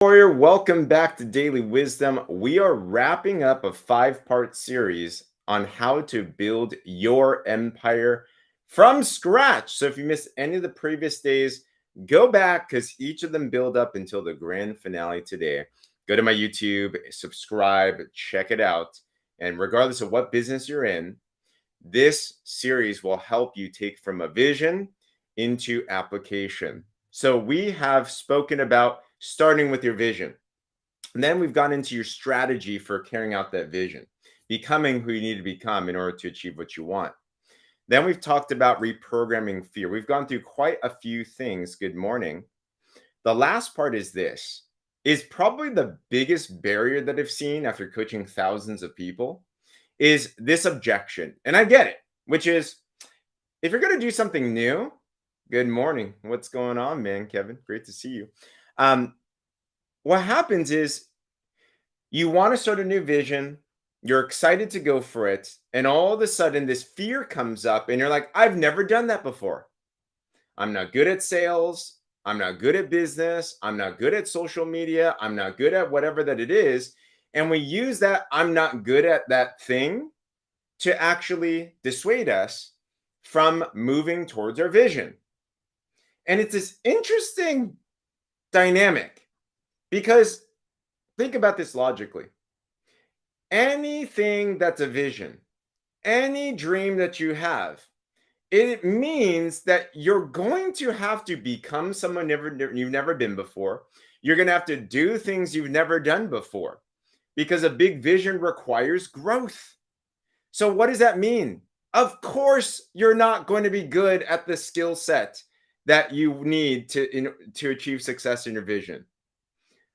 Warrior, welcome back to Daily Wisdom. We are wrapping up a five-part series on how to build your empire from scratch. So if you missed any of the previous days, go back because each of them build up until the grand finale today. Go to my YouTube, subscribe, check it out. And regardless of what business you're in, this series will help you take from a vision into application. So we have spoken about starting with your vision. And then we've gone into your strategy for carrying out that vision, becoming who you need to become in order to achieve what you want. Then we've talked about reprogramming fear. We've gone through quite a few things. Good morning. The last part is probably the biggest barrier that I've seen after coaching thousands of people is this objection. And I get it, which is if you're going to do something new, good morning. What's going on, man, Kevin? Great to see you. What happens is you want to start a new vision, you're excited to go for it, and all of a sudden this fear comes up, and you're like, I've never done that before. I'm not good at sales. I'm not good at business. I'm not good at social media. I'm not good at whatever that it is. And we use that I'm not good at that thing to actually dissuade us from moving towards our vision. And it's this interesting dynamic because think about this logically. Anything that's a vision, any dream that you have, it means that you're going to have to become someone you've never been before. You're going to have to do things you've never done before because a big vision requires growth. So what does that mean? Of course, you're not going to be good at the skill set that you need to achieve success in your vision.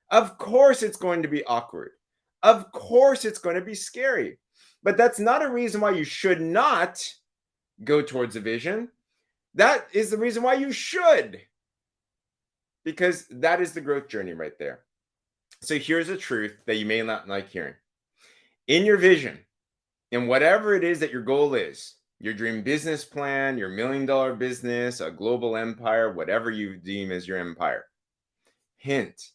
Of course, it's going to be awkward. Of course, it's going to be scary. But that's not a reason why you should not go towards a vision. That is the reason why you should, because that is the growth journey right there. So here's a truth that you may not like hearing. In your vision, in whatever it is that your goal is, your dream business plan, your $1 million business, a global empire, whatever you deem as your empire. Hint,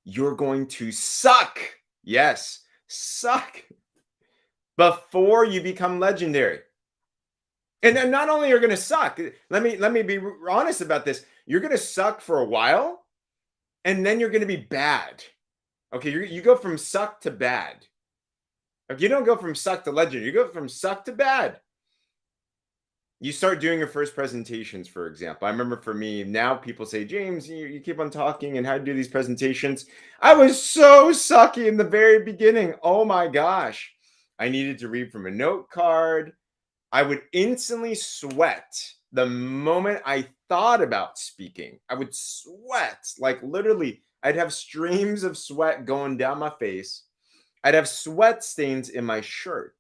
you're going to suck. Yes, suck before you become legendary. And then not only you're going to suck, let me be honest about this. You're going to suck for a while, and then you're going to be bad. Okay, you go from suck to bad. If you don't go from suck to legend, you go from suck to bad. You start doing your first presentations, for example. I remember for me, now people say, James, you keep on talking and how to do these presentations. I was so sucky in the very beginning. Oh my gosh. I needed to read from a note card. I would instantly sweat the moment I thought about speaking. I would sweat, like literally, I'd have streams of sweat going down my face. I'd have sweat stains in my shirt.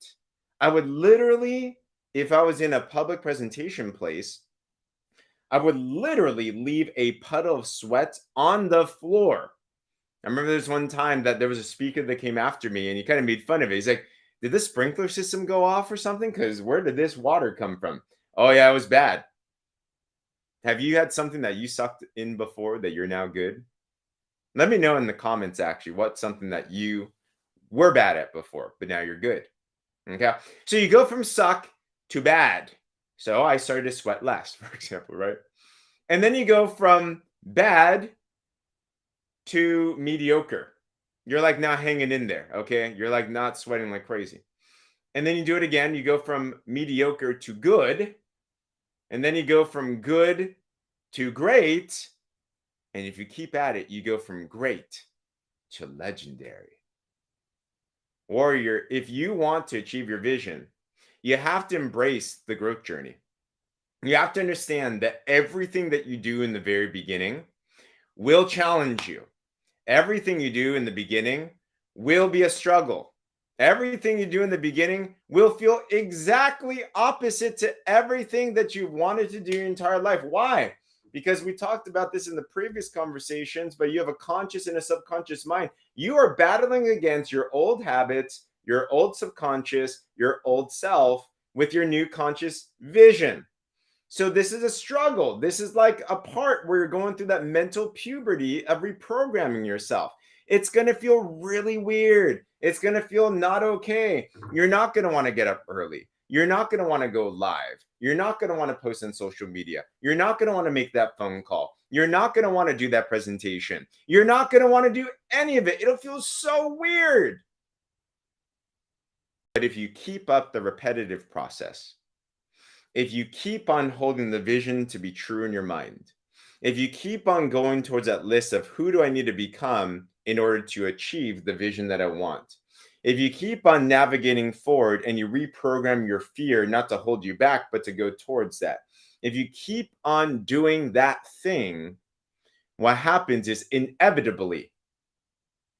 I would literally, if I was in a public presentation place, I would literally leave a puddle of sweat on the floor. I remember there's one time that there was a speaker that came after me and he kind of made fun of it. He's like, did the sprinkler system go off or something? Because where did this water come from? Oh, yeah, it was bad. Have you had something that you sucked in before that you're now good? Let me know in the comments, actually, what's something that you were bad at before, but now you're good. Okay. So you go from suck to bad. So I started to sweat less, for example, right? And then you go from bad to mediocre. You're like not hanging in there. Okay. You're like not sweating like crazy. And then you do it again. You go from mediocre to good. And then you go from good to great. And if you keep at it, you go from great to legendary. Warrior, if you want to achieve your vision, you have to embrace the growth journey. You have to understand that everything that you do in the very beginning will challenge you. Everything you do in the beginning will be a struggle. Everything you do in the beginning will feel exactly opposite to everything that you wanted to do your entire life. Why? Because we talked about this in the previous conversations, but you have a conscious and a subconscious mind. You are battling against your old habits, your old subconscious, your old self with your new conscious vision. So this is a struggle. This is like a part where you're going through that mental puberty of reprogramming yourself. It's going to feel really weird. It's going to feel not okay. You're not going to want to get up early. You're not going to want to go live. You're not going to want to post on social media. You're not going to want to make that phone call. You're not going to want to do that presentation. You're not going to want to do any of it. It'll feel so weird. But if you keep up the repetitive process, if you keep on holding the vision to be true in your mind, if you keep on going towards that list of who do I need to become in order to achieve the vision that I want, if you keep on navigating forward and you reprogram your fear not to hold you back, but to go towards that, if you keep on doing that thing, what happens is inevitably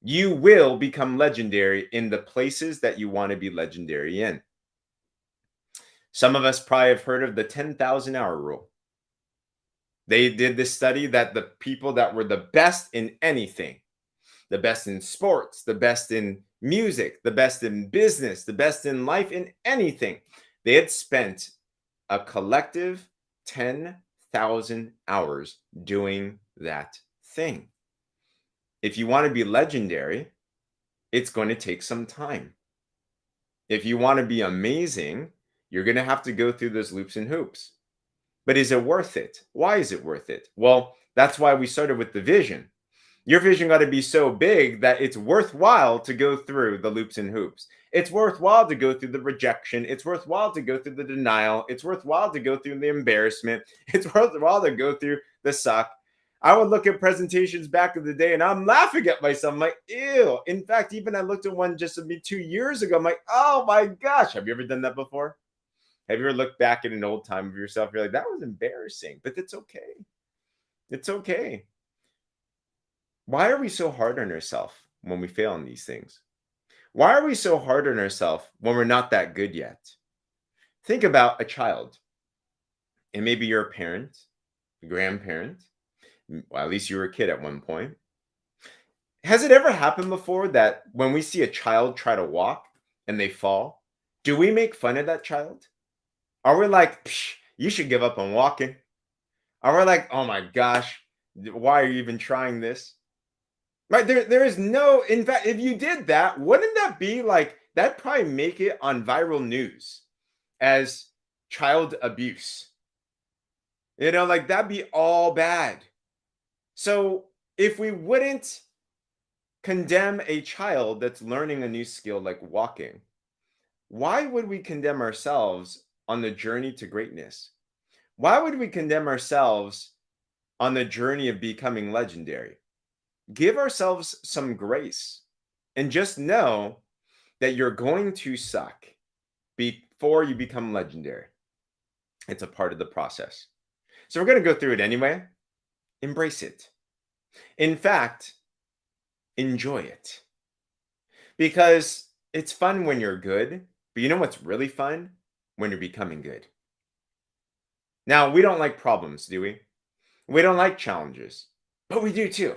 you will become legendary in the places that you want to be legendary in. Some of us probably have heard of the 10,000 hour rule. They did this study that the people that were the best in anything, the best in sports, the best in music, the best in business, the best in life, in anything, they had spent a collective 10,000 hours doing that thing. If you want to be legendary, it's going to take some time. If you want to be amazing, you're going to have to go through those loops and hoops. But is it worth it? Why is it worth it? Well, that's why we started with the vision. Your vision got to be so big that it's worthwhile to go through the loops and hoops. It's worthwhile to go through the rejection. It's worthwhile to go through the denial. It's worthwhile to go through the embarrassment. It's worthwhile to go through the suck. I would look at presentations back in the day and I'm laughing at myself. I'm like, ew. In fact, even I looked at one just 2 years ago. I'm like, oh my gosh. Have you ever done that before? Have you ever looked back at an old time of yourself? You're like, that was embarrassing, but it's okay. It's okay. Why are we so hard on ourselves when we fail in these things? Why are we so hard on ourselves when we're not that good yet? Think about a child, and maybe you're a parent, a grandparent, well, at least you were a kid at one point. Has it ever happened before that when we see a child try to walk and they fall, do we make fun of that child? Are we like, you should give up on walking? Are we like, oh my gosh, why are you even trying this? Right? There is no, in fact, if you did that, wouldn't that be like, that'd probably make it on viral news as child abuse. Like that'd be all bad. So if we wouldn't condemn a child that's learning a new skill like walking, why would we condemn ourselves on the journey to greatness? Why would we condemn ourselves on the journey of becoming legendary? Give ourselves some grace and just know that you're going to suck before you become legendary. It's a part of the process. So we're going to go through it anyway. Embrace it. In fact, enjoy it. Because it's fun when you're good, but you know what's really fun? When you're becoming good. Now, we don't like problems, do we? We don't like challenges, but we do too.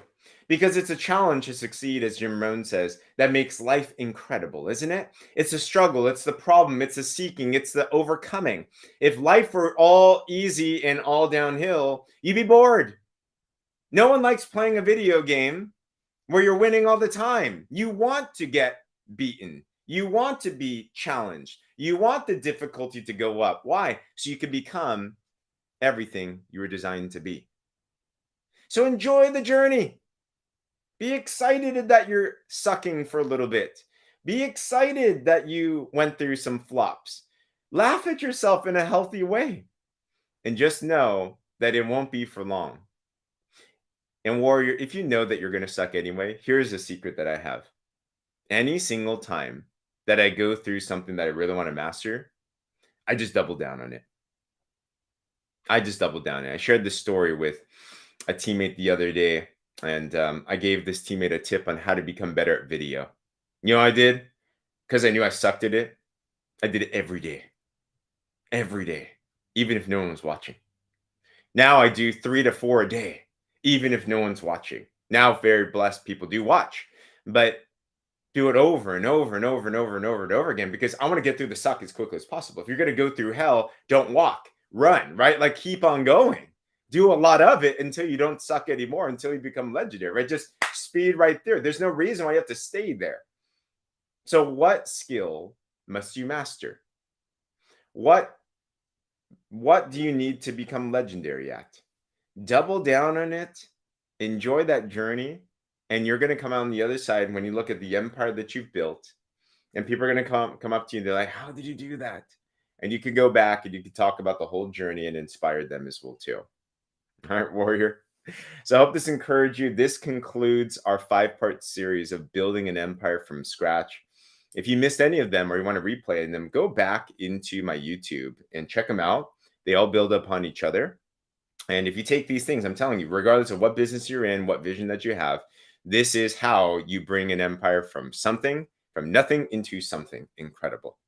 Because it's a challenge to succeed, as Jim Rohn says, that makes life incredible, isn't it? It's a struggle, it's the problem, it's the seeking, it's the overcoming. If life were all easy and all downhill, you'd be bored. No one likes playing a video game where you're winning all the time. You want to get beaten. You want to be challenged. You want the difficulty to go up. Why? So you can become everything you were designed to be. So enjoy the journey. Be excited that you're sucking for a little bit. Be excited that you went through some flops. Laugh at yourself in a healthy way. And just know that it won't be for long. And warrior, if you know that you're going to suck anyway, here's a secret that I have. Any single time that I go through something that I really want to master, I just double down on it. I shared this story with a teammate the other day, and I gave this teammate a tip on how to become better at video. You know what I did? Because I knew I sucked at it. I did it every day, even if no one was watching. Now I do 3 to 4 a day, even if no one's watching. Now, very blessed people do watch, but do it over and over and over and over and over and over again, because I want to get through the suck as quickly as possible. If you're going to go through hell, don't walk, run, right? Like keep on going. do a lot of it until you don't suck anymore, until you become legendary, right? Just speed right there. There's no reason why you have to stay there. So what skill must you master? What what do you need to become legendary at? Double down on it, enjoy that journey, and you're going to come out on the other side when you look at the empire that you've built, and people are going to come up to you, they're like, how did you do that? And you can go back and you can talk about the whole journey and inspire them as well too. All right, warrior. So I hope this encouraged you. This concludes our 5-part series of building an empire from scratch. If you missed any of them or you want to replay them, go back into my YouTube and check them out. They all build upon each other. And if you take these things, I'm telling you, regardless of what business you're in, what vision that you have, this is how you bring an empire from nothing into something incredible.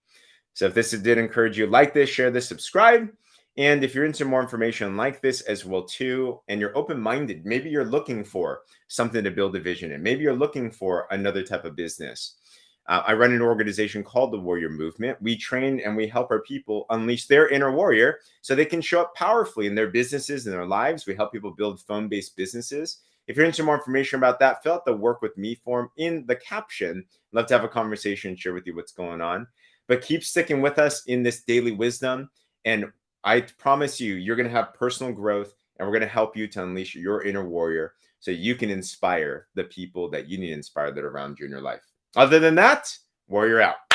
So if this did encourage you, like this, share this, subscribe. And if you're into more information like this as well too, and you're open-minded, maybe you're looking for something to build a vision in, maybe you're looking for another type of business. I run an organization called the Warrior Movement. We train and we help our people unleash their inner warrior so they can show up powerfully in their businesses and their lives. We help people build phone-based businesses. If you're interested in more information about that, fill out the work with me form in the caption. I'd love to have a conversation and share with you what's going on. But keep sticking with us in this daily wisdom. And I promise you, you're going to have personal growth, and we're going to help you to unleash your inner warrior so you can inspire the people that you need to inspire that are around you in your life. Other than that, warrior out.